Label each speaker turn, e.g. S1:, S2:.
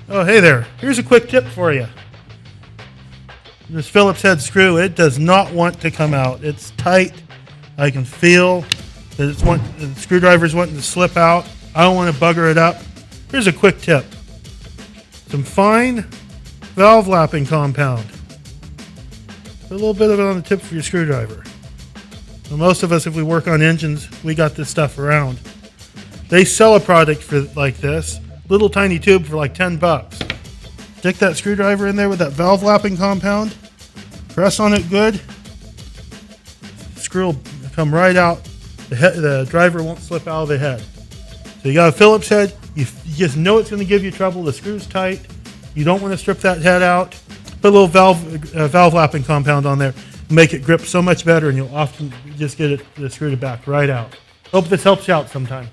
S1: Oh, hey there. Here's a quick tip for you. This Phillips head screw, it does not want to come out. It's tight. I can feel that the screwdriver's wanting to slip out. I don't want to bugger it up. Here's a quick tip. Some fine valve lapping compound. Put a little bit of it on the tip of your screwdriver. Now, most of us, if we work on engines, we got this stuff around. They sell a product for like this, little tiny tube for like $10. Stick that screwdriver in there with that valve lapping compound. Press on it good. Screw will come right out. The driver won't slip out of the head. So you got a Phillips head. You just know it's going to give you trouble. The screw's tight. You don't want to strip that head out. Put a little valve lapping compound on there. Make it grip so much better, and you'll often just get the screw back right out. Hope this helps you out sometime.